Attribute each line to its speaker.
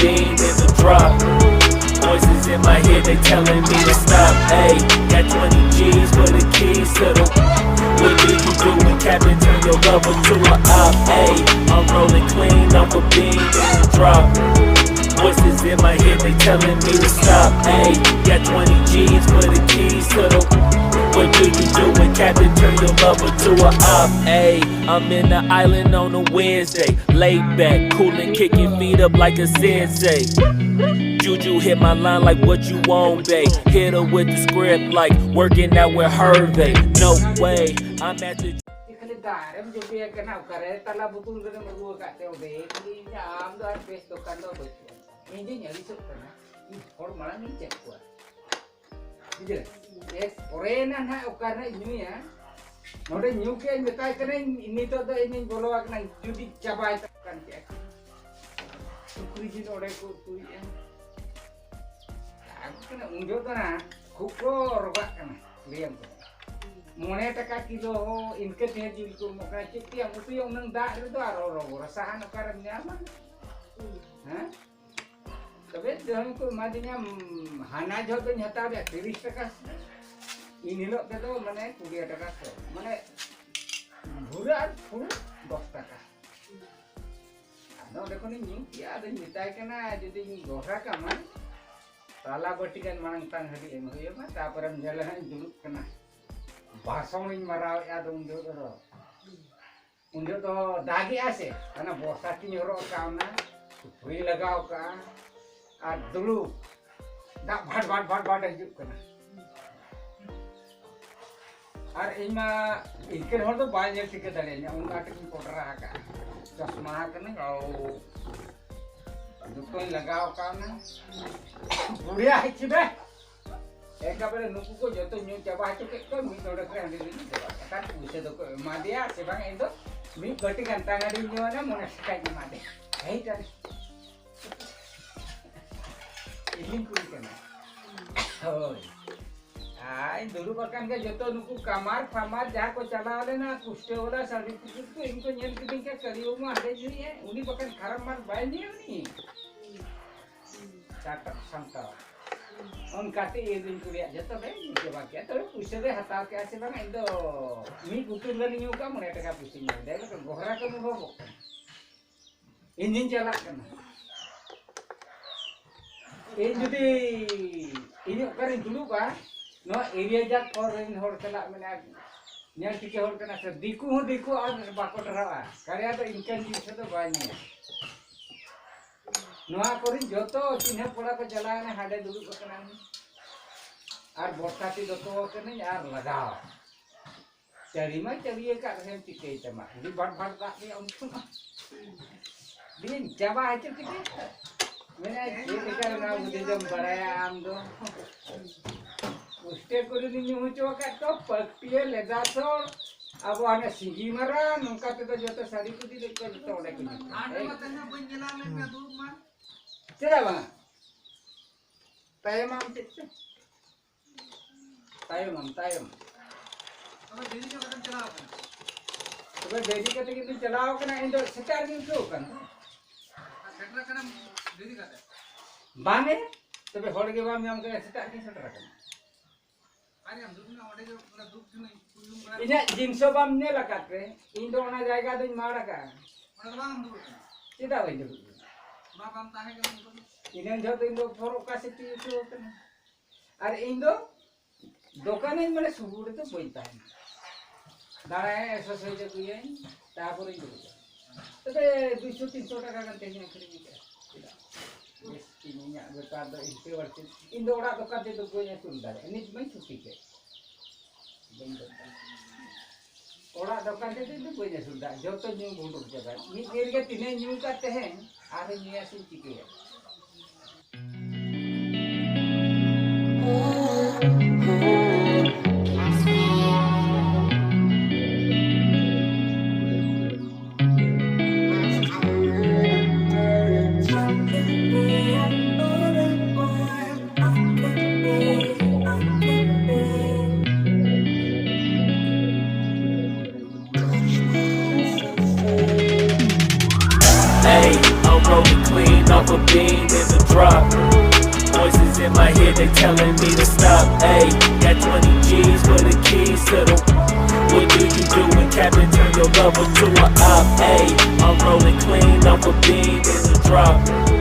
Speaker 1: beam in the drop. Voices in my head, they telling me to stop. Ayy, got 20 G's for the keys to the. What do you do when Captain turn your lover to a op? Ayy, I'm rolling clean off a beam in the drop. Voices in my head, they telling me to stop. Ayy, got 20 G's for the keys to the. What do you do when Captain turn your lover to a op? Ayy, I'm in the island on a Wednesday, laid back, coolin', kicking feet up like a sensei. Juju hit my line like what you want, babe. Hit her with the script like working out with Hervey. No way, I'm at the.
Speaker 2: Darem juga kena ukare tala butul kena merua kat teo be ini am do ar best dokan do bos ini nyali sok kena ini hor malah ni cek kuat dijel yes orena na ukare ini ya node new ke metai kena ini to do ini bolo kena judi cabai kan cek sukri jin ore ko tu ya aku kena unjuk kena kukro roga kena liam Mone taka kilo inket nya jil ko maka citi yang utu yang nang da itu aro rasahan okaran nyaman. Ha? Tapi dong ko madinya hana jodo nyata be 30 taka. Ini lo keto mane 20 taka. Mane buran pun 10 taka. Ano dekho ni ya ada mitai kana jadi gora ka man. Tala batikan manang tang hadi emo ya ma taparam jalan dulu kena. Basong ini marau ya dong unjuk to dagi ase karena bosa ki nyoro kauna bui lagau ka dulu dak bad hidup kana ar ima ikan hor to banyak sih kedalenya unga ke kodra ka chasma kana kau dukoi lagau kauna buria hichibe eka bere nuku ko joto nyu jaba chuke ko mi noda kran di ni jaba kan puse do ko madia sebang endo mi goti kan tanga di nyu na mona sikai ni made ei tadi ini kuri kana oh ai dulu bahkan ke joto nuku kamar jaha ko chala le na kuste wala certificate ko inko nyel kiding ke kariyo ma ade ji hai uni bahkan kharam mar bai ni catak sangka on kate edin kuliah jatuh deh coba kita tapi pusing deh hatal ke asyik bang itu mi butuh lagi nyuka mulai teka pusing deh kan gohra kan bobo engine jalan kan ini jadi ini keren dulu pak no area jak orang hor kena mana nyal tiga hor kena sediku ada bakal terawa karya ada ikan di situ banyak Noa korin joto tinha pora ko jalana hade dulu kenan ar bortati joto kene ar lagao cari ma cari ka sem tike cama di bad tak ni untung din jaba aja tike mena je ka na ude jam baraya am do uste korin ni mucho ka to paktie le dato अब आने सिंगी मरा नौका पे तो जो तो सारी कुछ ही देखकर तो उड़े कुछ आने मत ना बंजला ले मैं दूर मार चला बा तायम हम चित्ते तायम अब देरी के कदम चलाओ अब देरी के तक चलाओ कना इंदो सचार दिन क्यों कन सटरा कना देरी करते बाने तबे होड़ के बा में हम के सचार दिन सटरा कना अरे हम दूर ना ओडे जो पूरा दूर नहीं ini jinso bam ne lakat pe indo ona jayga do mara ka ona bam du tidak wai du ma bam tahe ka ini jod indo foro ka siti itu kan are indo dokan ini mane subur to boita dara eso soi je kuye ta por indo tebe 200 300 taka kan tehnya kiri ni tidak yes ini nya betar do indo ora dokan te do punya sundar ini mai suti ke orang dokan itu punya sudah joto nyu mundur jaga ni dirga tine nyu kate हैं are nyu asin chike
Speaker 1: a bean in the drop. Voices in my head, they telling me to stop. Ayy, got 20 G's for the keys to the. What do you do when Captain turn your lover to a op? Ayy, I'm rolling clean off a bean in the drop.